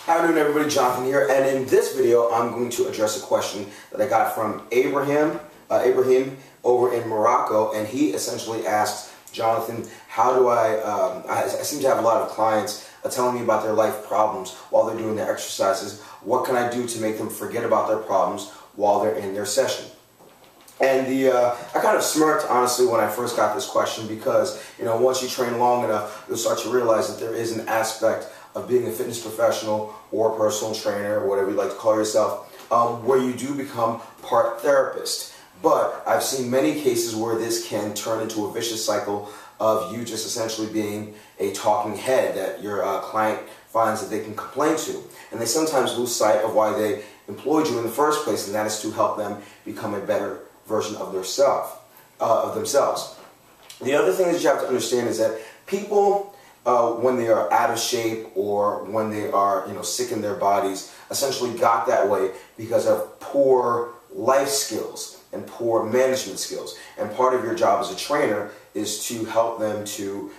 How are you doing, everybody? Jonathan here, and in this video I'm going to address a question that I got from Abraham over in Morocco, and he essentially asked, Jonathan, how do I seem to have a lot of clients telling me about their life problems while they're doing their exercises. What can I do to make them forget about their problems while they're in their session? And I kind of smirked, honestly, when I first got this question because, once you train long enough, you'll start to realize that there is an aspect of being a fitness professional or a personal trainer, or whatever you like to call yourself, where you do become part therapist. But I've seen many cases where this can turn into a vicious cycle of you just essentially being a talking head that your client finds that they can complain to. And they sometimes lose sight of why they employed you in the first place, and that is to help them become a better version of themselves. The other thing that you have to understand is that people, when they are out of shape or when they are sick in their bodies, essentially got that way because of poor life skills and poor management skills. And part of your job as a trainer is to help them to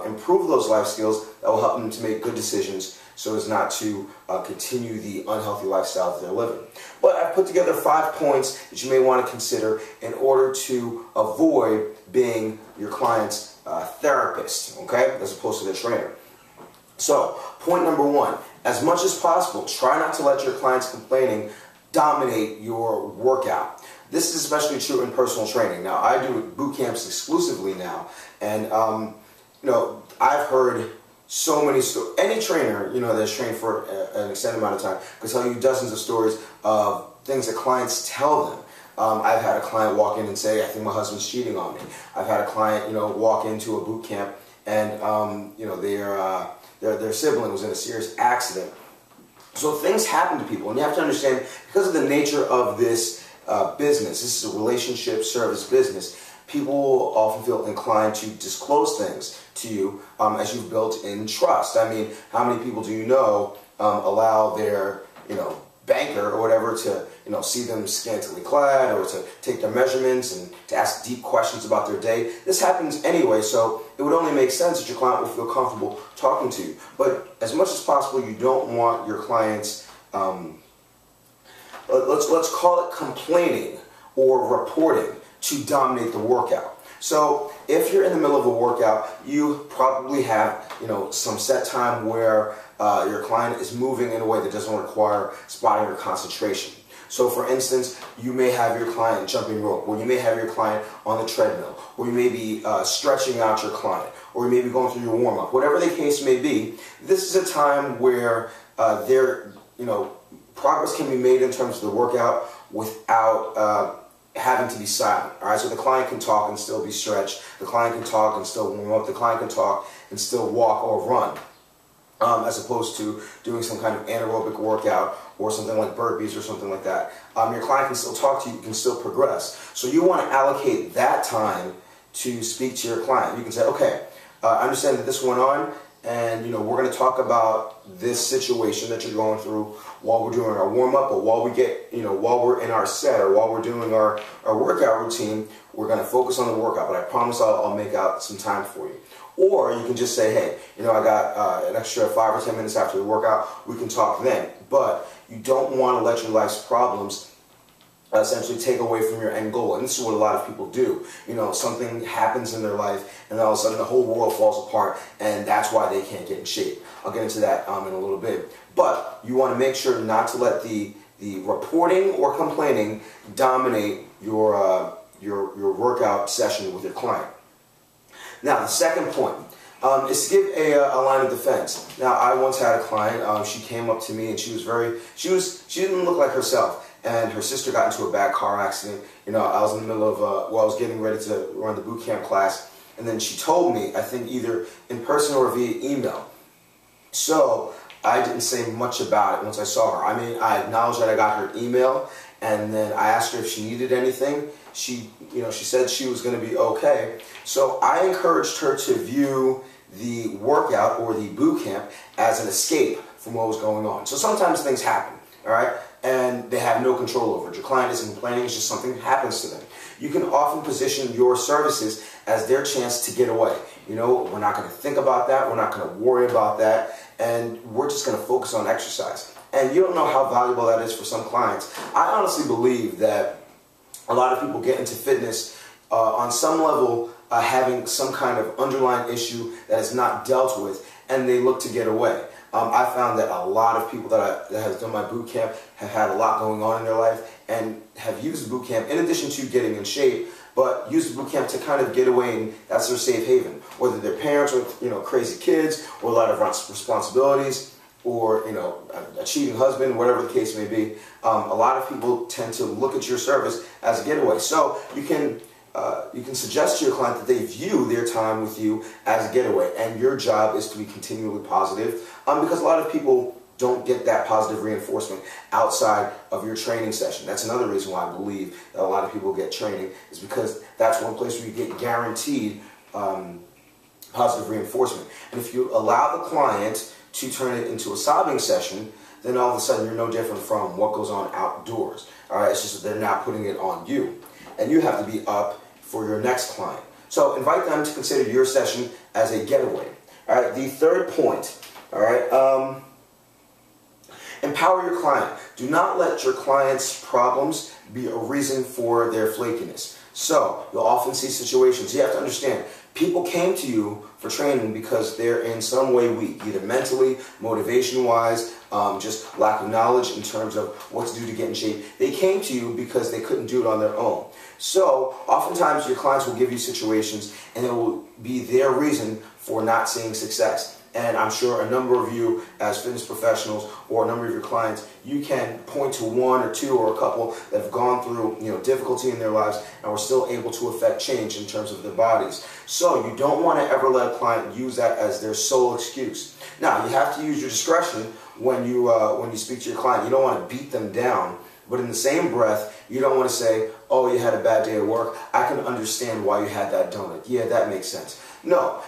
improve those life skills that will help them to make good decisions so as not to continue the unhealthy lifestyle that they're living. But I've put together 5 points that you may want to consider in order to avoid being your client's therapist, okay, as opposed to their trainer. So, point number 1, as much as possible, try not to let your client's complaining dominate your workout. This is especially true in personal training. Now, I do boot camps exclusively now, and I've heard so many stories. Any trainer that's trained for an extended amount of time can tell you dozens of stories of things that clients tell them. I've had a client walk in and say, "I think my husband's cheating on me." I've had a client walk into a boot camp and their sibling was in a serious accident. So things happen to people, and you have to understand, because of the nature of this business, this is a relationship service business, people often feel inclined to disclose things to you as you've built in trust. I mean, how many people do you know allow their banker or whatever to see them scantily clad, or to take their measurements and to ask deep questions about their day? This happens anyway, so it would only make sense that your client will feel comfortable talking to you. But as much as possible, you don't want your clients, let's call it complaining or reporting, to dominate the workout. So if you're in the middle of a workout, you probably have some set time where your client is moving in a way that doesn't require spotting or concentration. So for instance, you may have your client jumping rope, or you may have your client on the treadmill, or you may be stretching out your client, or you may be going through your warm-up. Whatever the case may be, this is a time where progress can be made in terms of the workout without having to be silent. All right, so the client can talk and still be stretched. The client can talk and still warm up. The client can talk and still walk or run, as opposed to doing some kind of anaerobic workout or something like burpees or something like that. Your client can still talk to you, can still progress. So you want to allocate that time to speak to your client. You can say, okay, I understand that this went on, and we're going to talk about this situation that you're going through while we're doing our warm-up, or while we're in our set, or while we're doing our workout routine. We're going to focus on the workout, but I promise I'll make out some time for you. Or you can just say, hey, I got an extra 5 or 10 minutes after the workout. We can talk then. But you don't want to let your life's problems essentially take away from your end goal. And this is what a lot of people do. Something happens in their life, and all of a sudden the whole world falls apart, and that's why they can't get in shape. I'll get into that in a little bit. But you want to make sure not to let the reporting or complaining dominate your workout session with your client. Now, the second point is to give a line of defense. Now, I once had a client. She came up to me, and she didn't look like herself. And her sister got into a bad car accident. I was in the middle of, I was getting ready to run the boot camp class, and then she told me, I think either in person or via email. So I didn't say much about it once I saw her. I mean, I acknowledged that I got her email, and then I asked her if she needed anything. She said she was going to be okay. So I encouraged her to view the workout or the boot camp as an escape from what was going on. So sometimes things happen, all right? And they have no control over it. Your client isn't complaining, it's just something happens to them. You can often position your services as their chance to get away. You know, we're not going to think about that. We're not going to worry about that. And we're just going to focus on exercise. And you don't know how valuable that is for some clients. I honestly believe that a lot of people get into fitness on some level having some kind of underlying issue that is not dealt with, and they look to get away. I found that a lot of people that have done my boot camp have had a lot going on in their life and have used the boot camp in addition to getting in shape, but use the boot camp to kind of get away, and that's their safe haven. Whether their parents are, you know, crazy kids, or a lot of responsibilities, or, you know, a cheating husband, whatever the case may be, a lot of people tend to look at your service as a getaway. So you can suggest to your client that they view their time with you as a getaway, and your job is to be continually positive, because a lot of people don't get that positive reinforcement outside of your training session. That's another reason why I believe that a lot of people get training, is because that's one place where you get guaranteed positive reinforcement. And if you allow the client to turn it into a sobbing session, then all of a sudden you're no different from what goes on outdoors. All right, it's just that they're not putting it on you, and you have to be up for your next client. So invite them to consider your session as a getaway. All right, the third point. All right, empower your client. Do not let your client's problems be a reason for their flakiness. So you'll often see situations. You have to understand, people came to you for training because they're in some way weak, either mentally, motivation-wise, just lack of knowledge in terms of what to do to get in shape. They came to you because they couldn't do it on their own. So oftentimes your clients will give you situations, and it will be their reason for not seeing success. And I'm sure a number of you as fitness professionals, or a number of your clients, you can point to one or two or a couple that have gone through, you know, difficulty in their lives and were still able to affect change in terms of their bodies. So you don't want to ever let a client use that as their sole excuse. Now, you have to use your discretion when you speak to your client. You don't want to beat them down, but in the same breath, you don't want to say, oh, you had a bad day at work. I can understand why you had that donut. Yeah, that makes sense. No,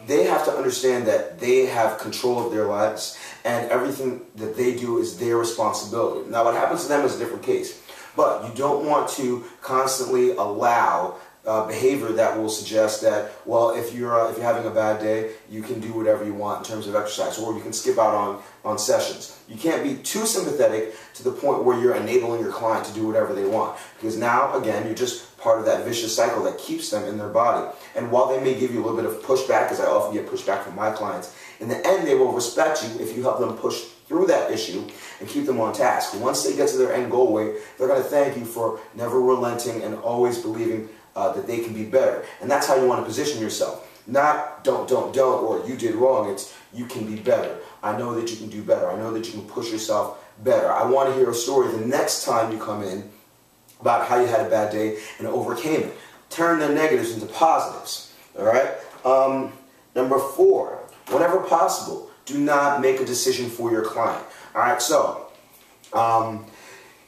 they have to understand that they have control of their lives, and everything that they do is their responsibility. Now, what happens to them is a different case, but you don't want to constantly allow behavior that will suggest that, well, if you're having a bad day, you can do whatever you want in terms of exercise, or you can skip out on sessions. You can't be too sympathetic to the point where you're enabling your client to do whatever they want, because now, again, you're just part of that vicious cycle that keeps them in their body. And while they may give you a little bit of pushback, as I often get pushback from my clients, in the end they will respect you if you help them push through that issue and keep them on task. Once they get to their end goal weight, they're going to thank you for never relenting and always believing that they can be better. And that's how you want to position yourself. Not don't, or you did wrong. It's you can be better. I know that you can do better. I know that you can push yourself better. I want to hear a story the next time you come in about how you had a bad day and overcame it. Turn the negatives into positives. All right? Number 4, whenever possible, do not make a decision for your client. All right? So,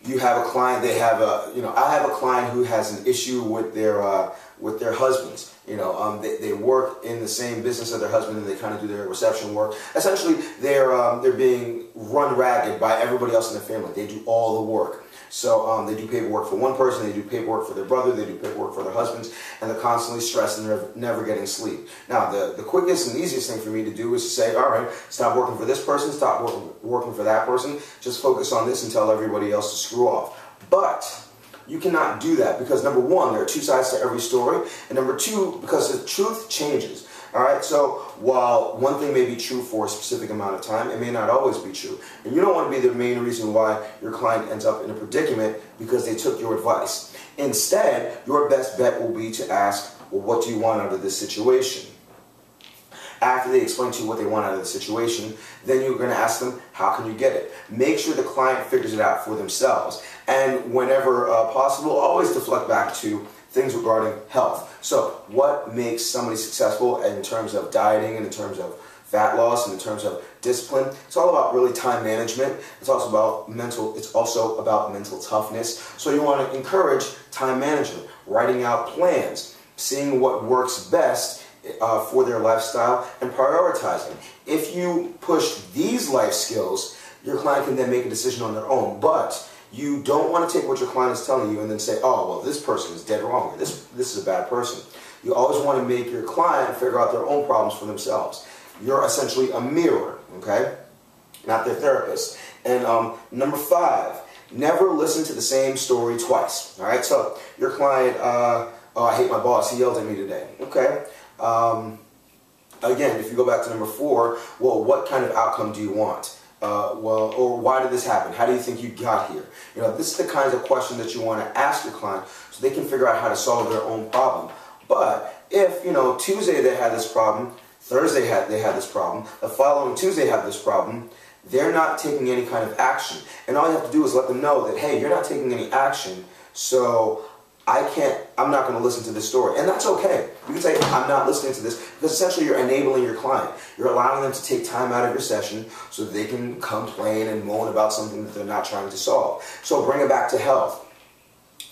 you have a client, I have a client who has an issue with their husbands. You know, they work in the same business as their husband, and they kind of do their reception work. Essentially, they're being run ragged by everybody else in the family. They do all the work. So they do paperwork for one person, they do paperwork for their brother, they do paperwork for their husbands, and they're constantly stressed and they're never getting sleep. Now, the quickest and easiest thing for me to do is to say, all right, stop working for this person, stop working for that person, just focus on this and tell everybody else to screw off. But you cannot do that because, number 1, there are 2 sides to every story, and number 2, because the truth changes. All right, so while one thing may be true for a specific amount of time, it may not always be true. And you don't want to be the main reason why your client ends up in a predicament because they took your advice. Instead, your best bet will be to ask, well, what do you want out of this situation? After they explain to you what they want out of the situation, then you're going to ask them, how can you get it? Make sure the client figures it out for themselves. And whenever possible, always deflect back to things regarding health. So what makes somebody successful in terms of dieting and in terms of fat loss and in terms of discipline? It's all about really time management. It's also about mental toughness. So you want to encourage time management, writing out plans, seeing what works best for their lifestyle, and prioritizing. If you push these life skills, your client can then make a decision on their own. But you don't want to take what your client is telling you and then say, oh, well, this person is dead wrong, or this is a bad person. You always want to make your client figure out their own problems for themselves. You're essentially a mirror, okay? Not their therapist. And number 5, never listen to the same story twice. All right, so your client, oh, I hate my boss, he yelled at me today. Okay. Again, if you go back to number 4, well, what kind of outcome do you want? Well, or why did this happen? How do you think you got here? You know, this is the kinds of questions that you want to ask your client so they can figure out how to solve their own problem. But if, you know, Tuesday they had this problem, Thursday they had this problem, the following Tuesday had this problem, they're not taking any kind of action. And all you have to do is let them know that, hey, you're not taking any action, so I'm not going to listen to this story. And that's okay. You can say, I'm not listening to this, because essentially you're enabling your client. You're allowing them to take time out of your session so that they can complain and moan about something that they're not trying to solve. So bring it back to health.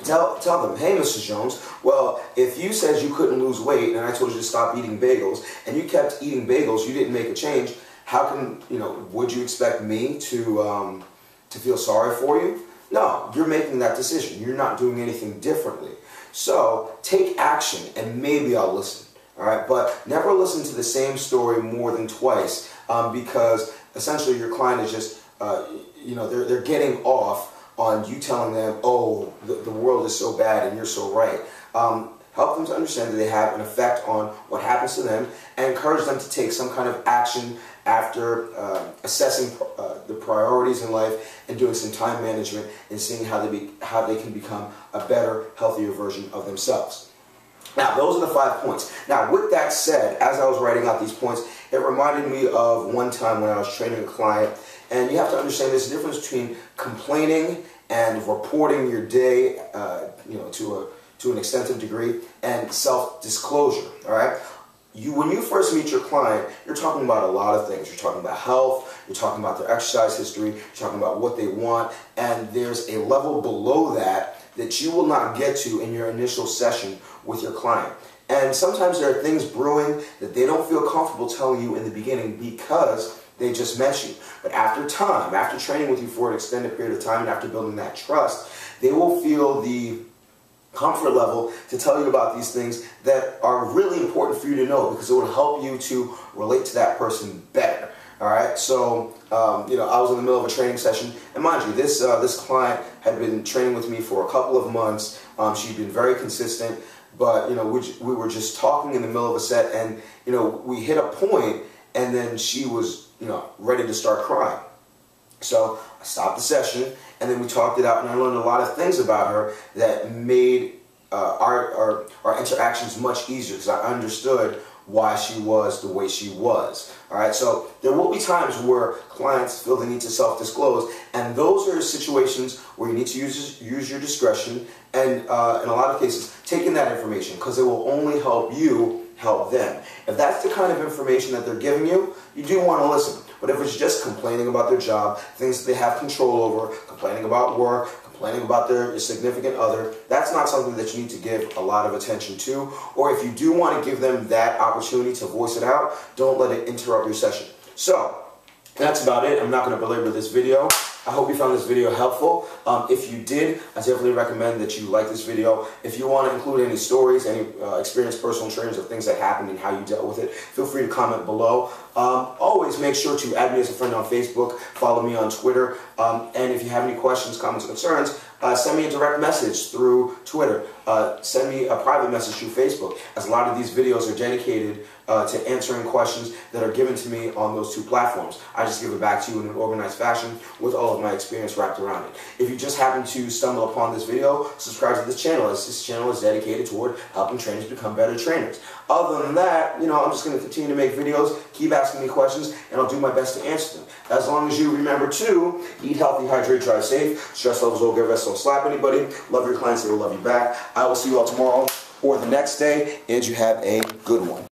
Tell them, hey, Mrs. Jones, well, if you said you couldn't lose weight and I told you to stop eating bagels and you kept eating bagels, you didn't make a change, how can, you know, would you expect me to feel sorry for you? No, you're making that decision. You're not doing anything differently. So take action and maybe I'll listen. All right, but never listen to the same story more than twice because essentially your client is just, you know, they're getting off on you telling them, oh, the world is so bad and you're so right. Help them to understand that they have an effect on what happens to them and encourage them to take some kind of action after assessing the priorities in life and doing some time management and seeing how they can become a better, healthier version of themselves. Now, those are the 5 points. Now, with that said, as I was writing out these points, it reminded me of one time when I was training a client, and you have to understand there's a difference between complaining and reporting your day, you know, to an extensive degree, and self-disclosure. All right. When you first meet your client, you're talking about a lot of things. You're talking about health, you're talking about their exercise history, you're talking about what they want, and there's a level below that you will not get to in your initial session with your client. And sometimes there are things brewing that they don't feel comfortable telling you in the beginning because they just met you. But after time, after training with you for an extended period of time and after building that trust, they will feel the comfort level to tell you about these things that are really important for you to know because it will help you to relate to that person better. All right, so you know, I was in the middle of a training session, and mind you, this client had been training with me for a couple of months. She'd been very consistent, but you know, we were just talking in the middle of a set, and you know, we hit a point, and then she was, you know, ready to start crying. So I stopped the session, and then we talked it out, and I learned a lot of things about her that made our interactions much easier because I understood why she was the way she was. All right, so there will be times where clients feel the need to self-disclose, and those are situations where you need to use your discretion, and in a lot of cases, taking that information because it will only help you help them. If that's the kind of information that they're giving you, you do want to listen. But if it's just complaining about their job, things that they have control over, complaining about work, complaining about their significant other, that's not something that you need to give a lot of attention to. Or if you do want to give them that opportunity to voice it out, don't let it interrupt your session. So, that's about it. I'm not going to belabor this video. I hope you found this video helpful. If you did, I definitely recommend that you like this video. If you want to include any stories, any experienced personal trainers of things that happened and how you dealt with it, feel free to comment below. Always make sure to add me as a friend on Facebook, follow me on Twitter, and if you have any questions, comments, or concerns, send me a direct message through Twitter. Send me a private message through Facebook, as a lot of these videos are dedicated to answering questions that are given to me on those 2 platforms. I just give it back to you in an organized fashion with all of my experience wrapped around it. If you just happen to stumble upon this video, subscribe to this channel, as this channel is dedicated toward helping trainers become better trainers. Other than that, you know, I'm just going to continue to make videos, keep asking me questions, and I'll do my best to answer them. As long as you remember to eat healthy, hydrate, drive safe, stress levels will give us, don't slap anybody, love your clients, they will love you back. I will see you all tomorrow or the next day, and you have a good one.